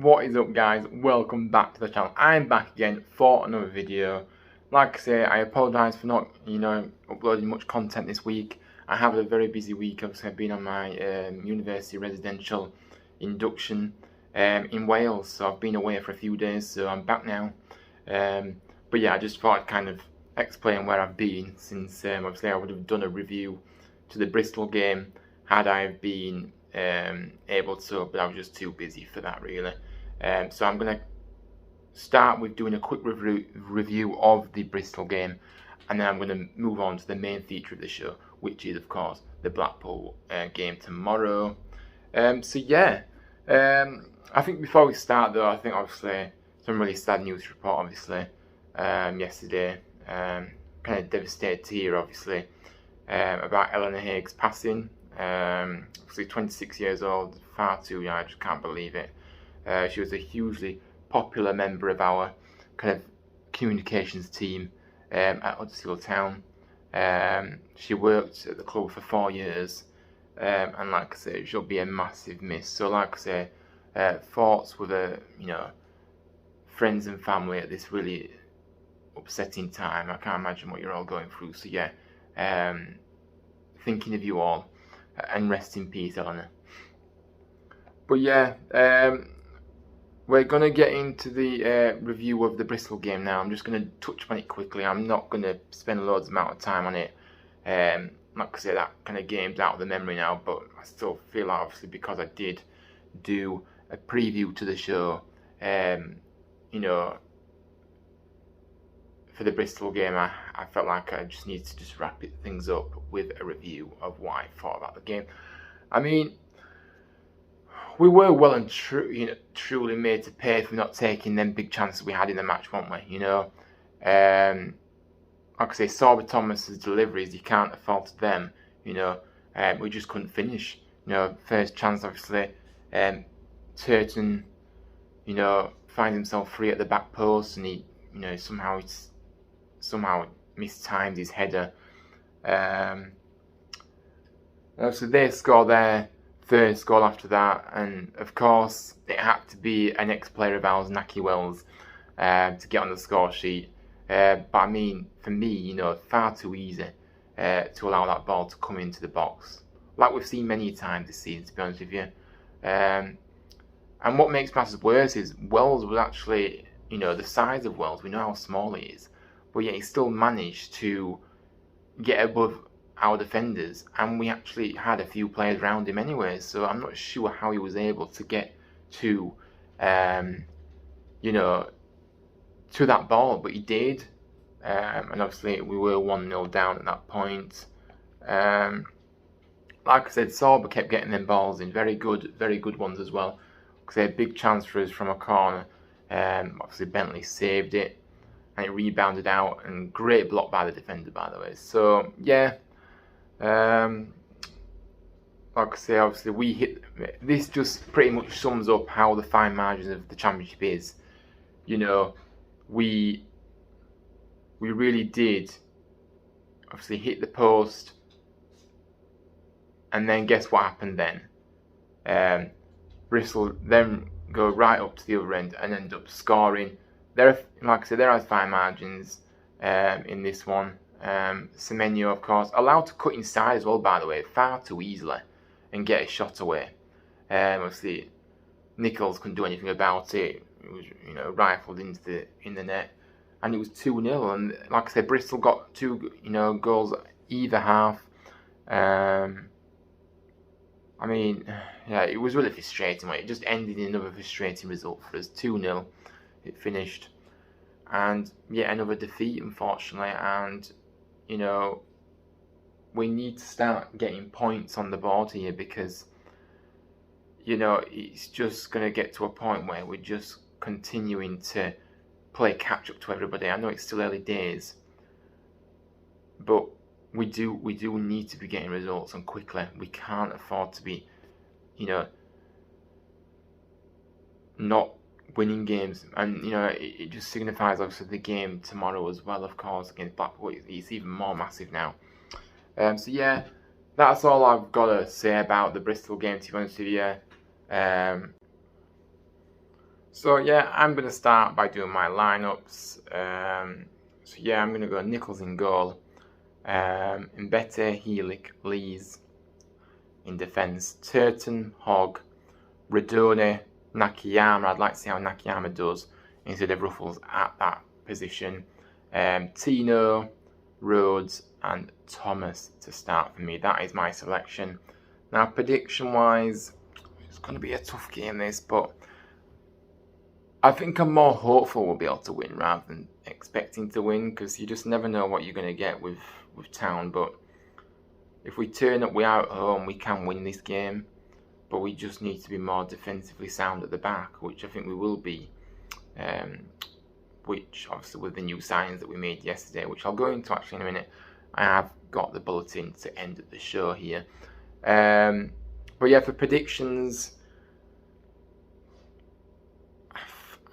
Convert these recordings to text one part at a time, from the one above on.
What is up, guys? Welcome back to the channel. I'm back again for another video. Like I say, I apologise for not uploading much content this week. I have a very busy week. Obviously I've been on my university residential induction in Wales, so I've been away for a few days, so I'm back now. But yeah, I just thought I'd kind of explain where I've been, since obviously I would have done a review to the Bristol game had I been able to, but I was just too busy for that, really. So I'm going to start with doing a quick review of the Bristol game, and then I'm going to move on to the main feature of the show, which is, of course, the Blackpool game tomorrow. So yeah, I think before we start, though, I think obviously some really sad news to report, obviously, yesterday. Kind of devastated to hear, obviously, about Eleanor Haig's passing. Obviously 26 years old, far too young, I just can't believe it. She was a hugely popular member of our kind of communications team at Huddersfield Town. She worked at the club for 4 years, and like I say, she'll be a massive miss. So like I say, thoughts with her, friends and family at this really upsetting time. I can't imagine what you're all going through. So yeah, thinking of you all, and rest in peace, Eleanor. But yeah, we're going to get into the review of the Bristol game now. I'm just going to touch on it quickly. I'm not going to spend loads amount of time on it. Like I say, that kind of game's out of the memory now, but I still feel like, obviously, because I did do a preview to the show, for the Bristol game, I felt like I just needed to just wrap things up with a review of what I thought about the game. I mean, we were well and truly made to pay for not taking them big chances we had in the match, weren't we? Like I say, Sorba Thomas's deliveries, you can't fault them. We just couldn't finish. First chance, obviously, Turton, finds himself free at the back post, and he, somehow mistimed his header. So they score their first goal after that, and of course it had to be an ex-player of ours, Naki Wells, to get on the score sheet. But I mean, for me, far too easy to allow that ball to come into the box, like we've seen many times this season, to be honest with you. And what makes matters worse is Wells was actually, the size of Wells, we know how small he is, but yet he still managed to get above our defenders, and we actually had a few players around him anyway, so I'm not sure how he was able to get to to that ball, but he did. And obviously we were 1-0 down at that point. Like I said, Sorba kept getting them balls in, very good ones as well, because they had big chance for us from a corner. Obviously Bentley saved it, and it rebounded out, and great block by the defender, by the way. So yeah, like I say, obviously we hit. This just pretty much sums up how the fine margins of the championship is. We really did obviously hit the post, and then guess what happened then? Bristol then go right up to the other end and end up scoring. Like I said, there are fine margins in this one. Semenyo, of course, allowed to cut inside as well, by the way, far too easily, and get a shot away. Obviously, Nichols couldn't do anything about it. It was, rifled in the net, and it was 2-0. And like I said, Bristol got two, goals either half. I mean, yeah, it was really frustrating. It just ended in another frustrating result for us. 2-0, it finished, and yet another defeat, unfortunately. And we need to start getting points on the board here, because it's just going to get to a point where we're just continuing to play catch up to everybody. I know it's still early days, but we do need to be getting results, and quickly. We can't afford to be, not winning games. And it just signifies, obviously, the game tomorrow as well, of course, against Blackpool. It's even more massive now. So yeah, that's all I've got to say about the Bristol game, to be honest with you. So yeah, I'm going to start by doing my lineups. So yeah, I'm going to go Nichols in goal, Mbete, Helick, Lees in defence, Turton, Hogg, Redone, Nakayama. I'd like to see how Nakayama does instead of Ruffles at that position. Tino, Rhodes and Thomas to start for me. That is my selection. Now prediction wise, it's going to be a tough game this, but I think I'm more hopeful we'll be able to win rather than expecting to win, because you just never know what you're going to get with Town. But if we turn up, we are at home, we can win this game. But we just need to be more defensively sound at the back, which I think we will be. Which obviously with the new signings that we made yesterday, which I'll go into actually in a minute. I have got the bulletin to end the show here. But yeah, for predictions,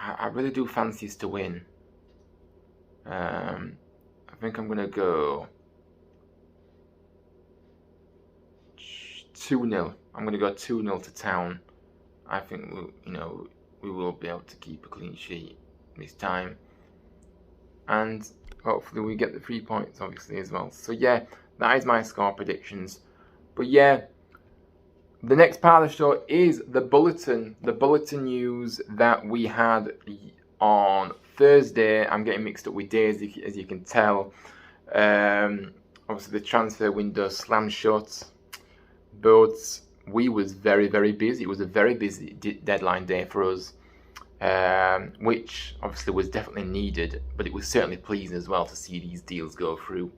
I really do fancy us to win. I think I'm going to go 2-0. I'm going to go 2-0 to Town. I think we will be able to keep a clean sheet this time, and hopefully we get the 3 points obviously as well. So yeah, that is my score predictions. But yeah, the next part of the show is the bulletin news that we had on Thursday. I'm getting mixed up with days, as you can tell. Obviously the transfer window slammed shut, but we was very, very busy. It was a very busy deadline day for us, which obviously was definitely needed, but it was certainly pleasing as well to see these deals go through.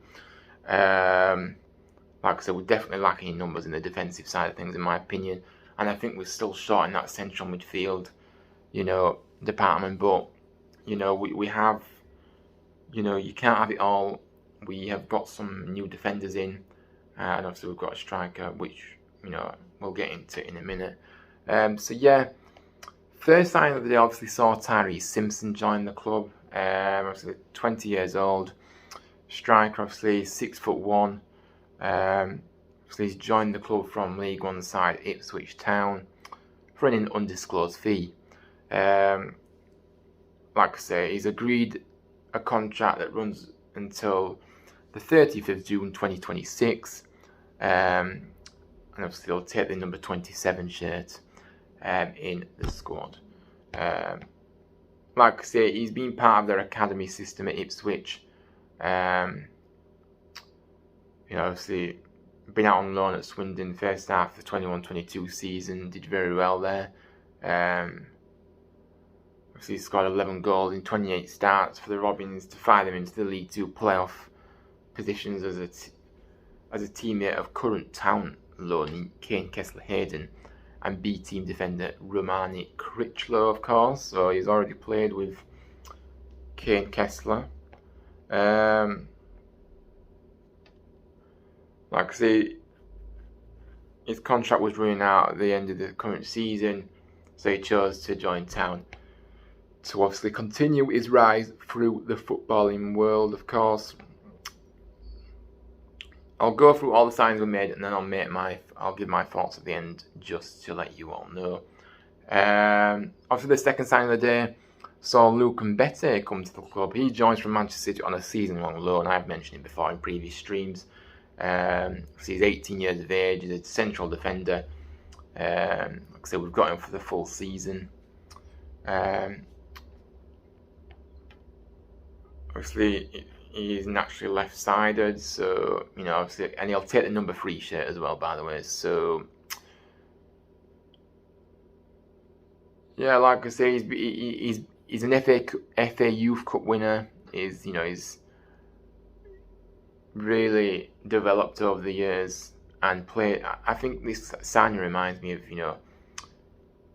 Like I said, we're definitely lacking in numbers in the defensive side of things, in my opinion, and I think we're still short in that central midfield, department. But we have, you can't have it all. We have got some new defenders in, and obviously we've got a striker, which we'll get into in a minute. So yeah, first sign of the day obviously saw Simpson join the club. Obviously 20 years old, striker, obviously 6'1". So he's joined the club from League One side Ipswich Town for an undisclosed fee. Like I say, he's agreed a contract that runs until the 30th of June 2026. And obviously he'll take the number 27 shirt in the squad. Like I say, he's been part of their academy system at Ipswich. Obviously been out on loan at Swindon first half of the 21-22 season, did very well there. Obviously he scored 11 goals in 28 starts for the Robins to fire them into the League 2 playoff positions as a teammate of current Town loanee Kane Kessler-Hayden and B-team defender Romani Critchlow, of course. So he's already played with Kane Kessler. Like I say, his contract was running out at the end of the current season, so he chose to join Town to obviously continue his rise through the footballing world, of course. I'll go through all the signings we made, and then I'll give my thoughts at the end, just to let you all know. Obviously, the second signing of the day saw Luke Mbete come to the club. He joins from Manchester City on a season-long loan. I've mentioned him before in previous streams. So he's 18 years of age. He's a central defender. Like I said, we've got him for the full season. Obviously, he's naturally left-sided, so obviously, and he'll take the number 3 shirt as well, by the way. So yeah, like I say, he's an FA Youth Cup winner. He's really developed over the years and played. I think this signing reminds me of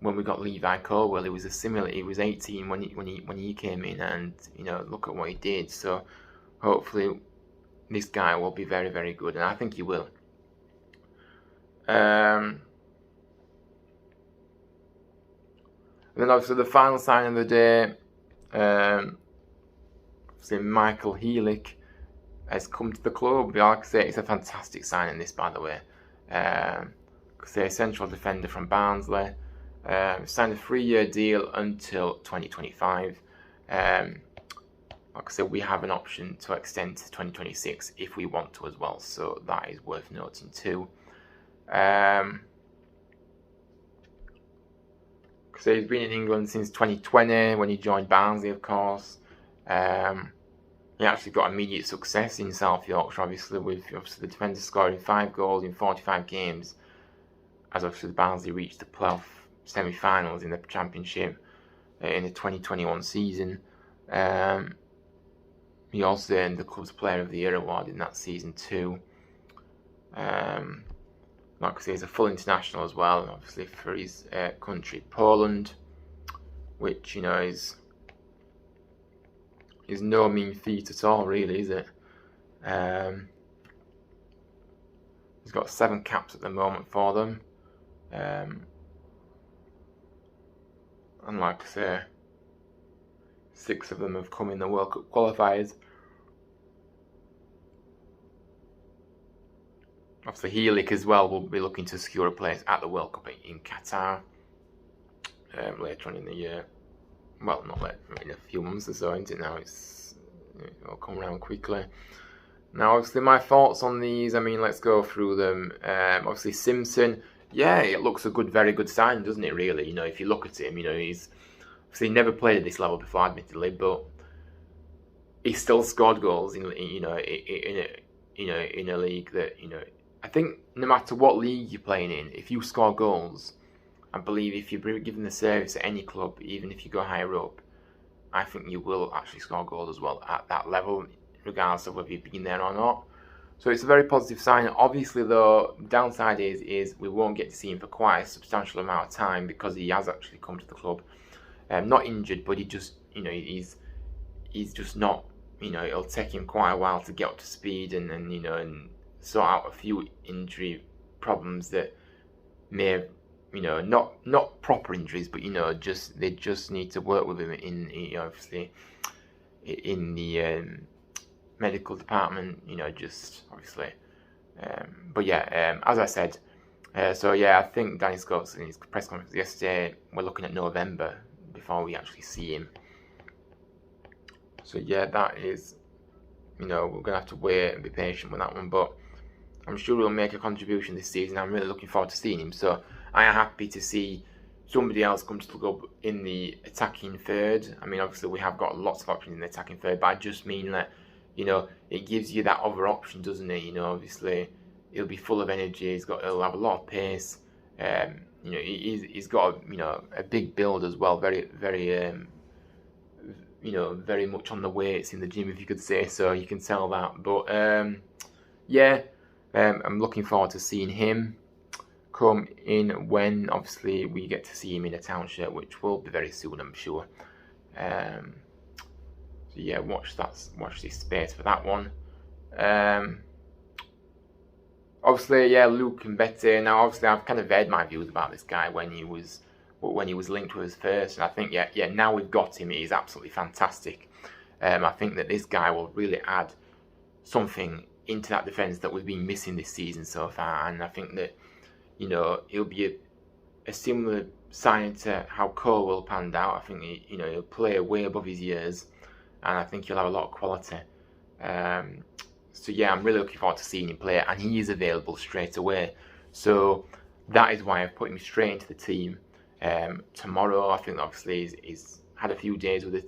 when we got Levi Colwell. It was a similar. He was 18 when he came in, and look at what he did. So hopefully this guy will be very, very good, and I think he will. And then obviously the final signing of the day, Michael Helick has come to the club. Like I say, it's a fantastic signing, this, by the way. A central defender from Barnsley. Signed a 3-year deal until 2025. Like I said, we have an option to extend to 2026 if we want to as well, so that is worth noting too. So he's been in England since 2020 when he joined Barnsley, of course. He actually got immediate success in South Yorkshire, obviously, with the defender scoring 5 goals in 45 games, as obviously Barnsley reached the playoff semi-finals in the Championship in the 2021 season. He also earned the club's Player of the Year award in that season too. Like I say, he's a full international as well, obviously for his country, Poland, which, you know, is no mean feat at all, really, is it? He's got 7 caps at the moment for them. And like I say, 6 of them have come in the World Cup qualifiers. Obviously, Helick as well will be looking to secure a place at the World Cup in Qatar later on in the year. Well, not later, in a few months or so, isn't it now? It'll come around quickly. Now, obviously, my thoughts on these, I mean, let's go through them. Obviously, Simpson, yeah, it looks a very good sign, doesn't it, really? You know, if you look at him, you know, he's obviously never played at this level before, admittedly, but he still scored goals in a league that, you know, I think no matter what league you're playing in, if you score goals, I believe if you're given the service at any club, even if you go higher up, I think you will actually score goals as well at that level, regardless of whether you've been there or not. So it's a very positive sign. Obviously, though, downside is we won't get to see him for quite a substantial amount of time because he has actually come to the club, not injured, but he just, you know, he's just not, you know, it'll take him quite a while to get up to speed and you know, and sort out a few injury problems that may have, you know, not proper injuries, but, you know, they just need to work with him in, you know, obviously in the medical department, you know, just obviously. But yeah, as I said, so yeah, I think Danny Scott's in his press conference yesterday, we're looking at November before we actually see him. So yeah, that is, you know, we're going to have to wait and be patient with that one, but I'm sure he'll make a contribution this season. I'm really looking forward to seeing him. So I am happy to see somebody else come to the club in the attacking third. I mean, obviously we have got lots of options in the attacking third, but I just mean that, you know, it gives you that other option, doesn't it? You know, obviously he'll be full of energy. He'll have a lot of pace. You know, he's got you know, a big build as well. Very you know, very much on the weights in the gym, if you could say so. You can tell that. But yeah, I'm looking forward to seeing him come in when, obviously, we get to see him in a town shirt, which will be very soon, I'm sure. So yeah, watch this space for that one. Obviously, yeah, Luke and Betty. Now, obviously, I've kind of aired my views about this guy when he was linked with us first, and I think yeah, now we've got him, he's absolutely fantastic. I think that this guy will really add something into that defence that we've been missing this season so far, and I think that, you know, he'll be a similar sign to how Colwell panned out. I think you know, he'll play way above his years, and I think he'll have a lot of quality. So yeah, I'm really looking forward to seeing him play, and he is available straight away. So that is why I've put him straight into the team. Tomorrow, I think obviously he's had a few days with the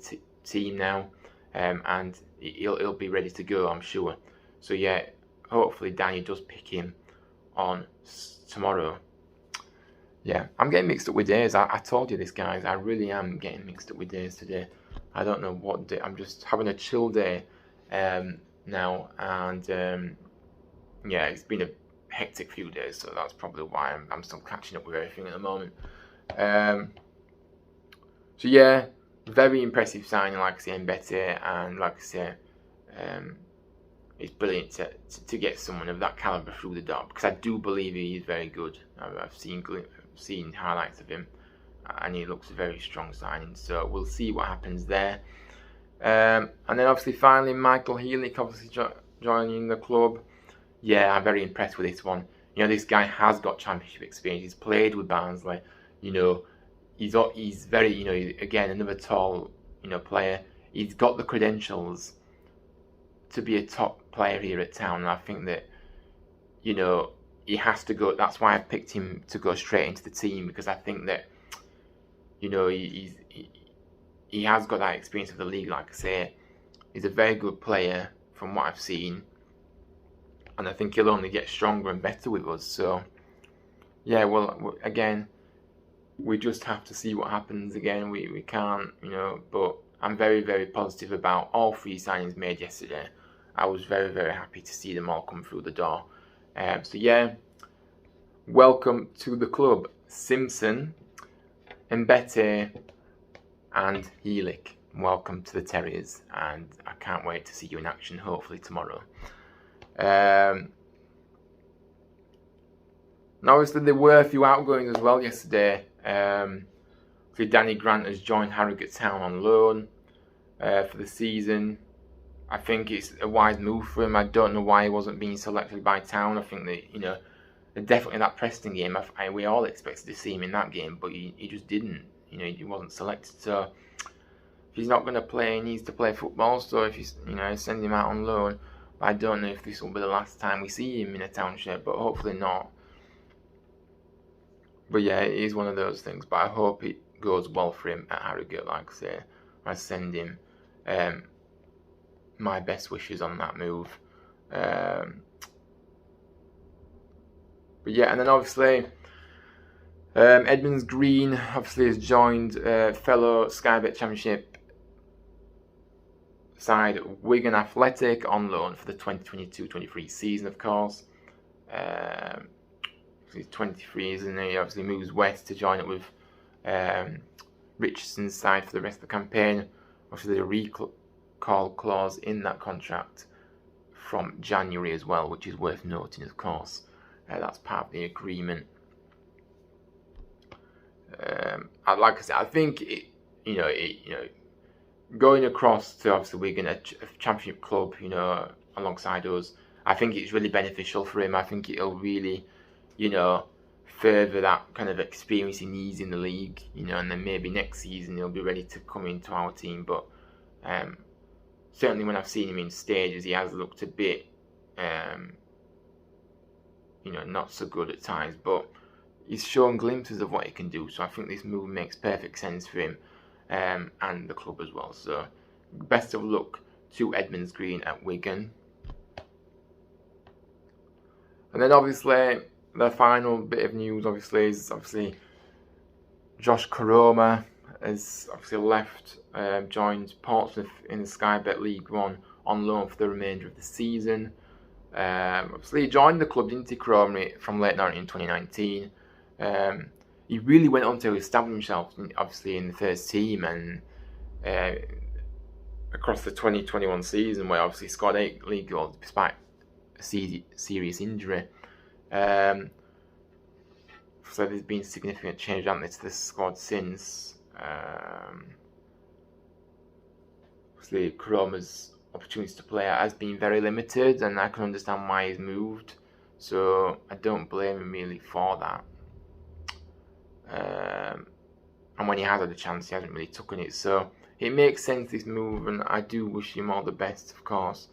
team now, and he'll be ready to go, I'm sure. So yeah, hopefully Danny does pick him on tomorrow. Yeah, I'm getting mixed up with days. I told you this, guys. I really am getting mixed up with days today. I don't know what day. I'm just having a chill day now, and yeah, it's been a hectic few days, so that's probably why I'm still catching up with everything at the moment. So yeah, very impressive signing, like I say, in Betty, and like I say, it's brilliant to get someone of that calibre through the door, because I do believe he is very good. I've seen highlights of him, and he looks a very strong signing. So we'll see what happens there. And then obviously finally Michael Healey obviously joining the club. Yeah, I'm very impressed with this one. You know, this guy has got championship experience. He's played with Barnsley. You know, he's very, again, another tall, player. He's got the credentials to be a top player here at Town, and I think that, he has to go. That's why I picked him to go straight into the team, because I think that, he has got that experience of the league. Like I say, he's a very good player from what I've seen, and I think he'll only get stronger and better with us. So, yeah, well, again, we just have to see what happens. Again, we can't, but I'm very, very positive about all 3 signings made yesterday. I was very, very happy to see them all come through the door. So yeah, welcome to the club, Simpson, Mbete, and Helick. Welcome to the Terriers, and I can't wait to see you in action, hopefully tomorrow. Now, obviously, there were a few outgoings as well yesterday. So Danny Grant has joined Harrogate Town on loan for the season. I think it's a wise move for him. I don't know why he wasn't being selected by Town. I think that, definitely that Preston game, we all expected to see him in that game, but he just didn't. He wasn't selected. So if he's not going to play, he needs to play football. So if he's, send him out on loan. I don't know if this will be the last time we see him in a Town shirt, but hopefully not. But yeah, it is one of those things. But I hope it goes well for him at Harrogate. Like I say, I send him my best wishes on that move. But yeah, and then obviously Edmonds Green obviously has joined fellow Sky Bet Championship side Wigan Athletic on loan for the 2022-23 season, of course. He's 23, isn't he? Obviously moves west to join up with Richardson's side for the rest of the campaign. Obviously, there's a recall clause in that contract from January as well, which is worth noting, of course. That's part of the agreement. Like I said, I think going across to obviously Wigan, a championship club, alongside us, I think it's really beneficial for him. I think it'll really, further that kind of experience he needs in the league, and then maybe next season he'll be ready to come into our team. But certainly when I've seen him in stages, he has looked a bit, not so good at times, but he's shown glimpses of what he can do. So I think this move makes perfect sense for him and the club as well. So best of luck to Edmonds Green at Wigan. And then obviously the final bit of news is Josh Koroma has obviously left, joined Portsmouth in the Sky Bet League One on loan for the remainder of the season. Obviously he joined the club, didn't he, Koroma, from late 2019. He really went on to establish himself, obviously, in the first team and across the 2021 season, where obviously he scored 8 league goals despite a serious injury. So there's been significant change, hasn't there, to the squad since. Obviously, Koroma's opportunities to play has been very limited, and I can understand why he's moved. So I don't blame him really for that. And when he has had a chance, he hasn't really taken it. So it makes sense, this move, and I do wish him all the best, of course.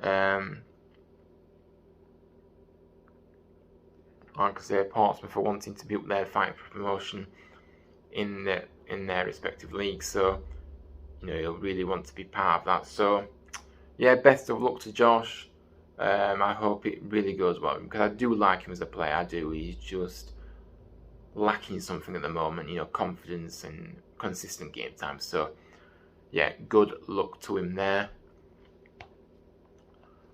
Like I say, Portsmouth are wanting to be up there fighting for promotion in their respective leagues. So, he'll really want to be part of that. So, yeah, best of luck to Josh. I hope it really goes well, because I do like him as a player. I do. He's just lacking something at the moment, confidence and consistent game time. So, yeah, good luck to him there.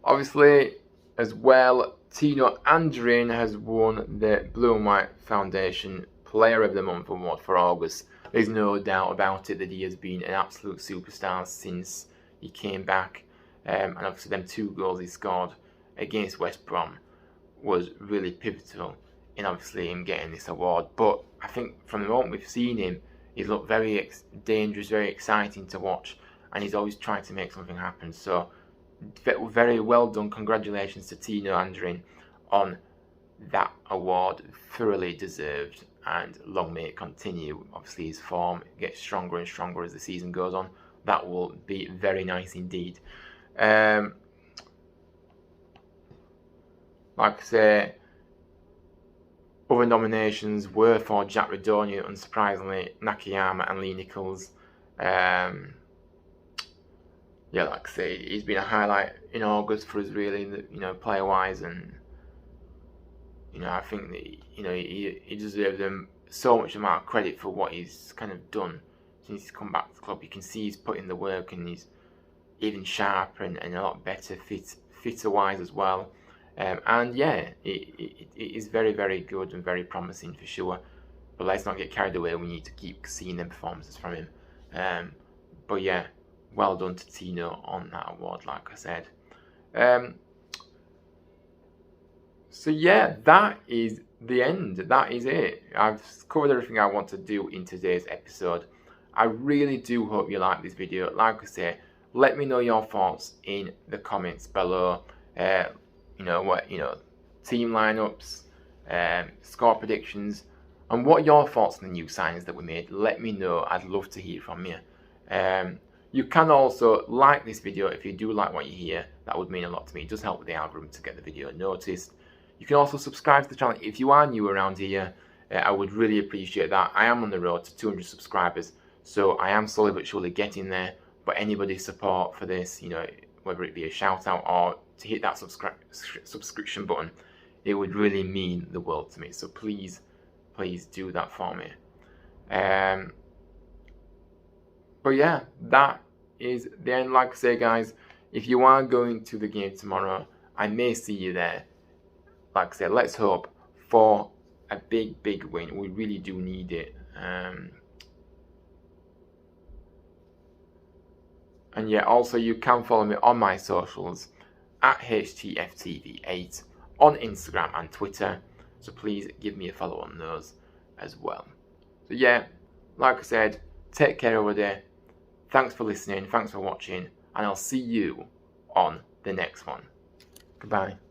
Obviously, as well, Tino Andrin has won the Blue and White Foundation Player of the Month award for August. There's no doubt about it that he has been an absolute superstar since he came back. And obviously them 2 goals he scored against West Brom was really pivotal in obviously him getting this award. But I think from the moment we've seen him, he's looked very dangerous, very exciting to watch, and he's always trying to make something happen. So very well done. Congratulations to Tino Andrin on that award. Thoroughly deserved, and long may it continue. Obviously his form gets stronger and stronger as the season goes on. That will be very nice indeed. Like I say, other nominations were for Jack Radoni, unsurprisingly, Nakayama and Lee Nichols. Yeah, like I say, he's been a highlight in August for us, really, player-wise, and I think that he deserves them so much amount of credit for what he's kind of done since he's come back to the club. You can see he's put in the work, and he's even sharper and a lot better, fitter-wise as well. And yeah, it is very, very good and very promising for sure. But let's not get carried away. We need to keep seeing them performances from him. But yeah, well done to Tino on that award, like I said. So yeah, that is the end. That is it. I've covered everything I want to do in today's episode. I really do hope you like this video. Like I say, let me know your thoughts in the comments below. Team lineups, score predictions, and what are your thoughts on the new signings that we made. Let me know. I'd love to hear from you. You can also like this video if you do like what you hear. That would mean a lot to me. It does help with the algorithm to get the video noticed. You can also subscribe to the channel if you are new around here. I would really appreciate that. I am on the road to 200 subscribers, so I am slowly but surely getting there. But anybody's support for this, whether it be a shout out or to hit that subscription button, it would really mean the world to me. So please do that for me. But yeah, that is the end. Like I say, guys, if you are going to the game tomorrow, I may see you there. Like I said, let's hope for a big, big win. We really do need it. And yeah, also you can follow me on my socials at HTFTV8 on Instagram and Twitter. So please give me a follow on those as well. So yeah, like I said, take care over there. Thanks for listening, thanks for watching, and I'll see you on the next one. Goodbye.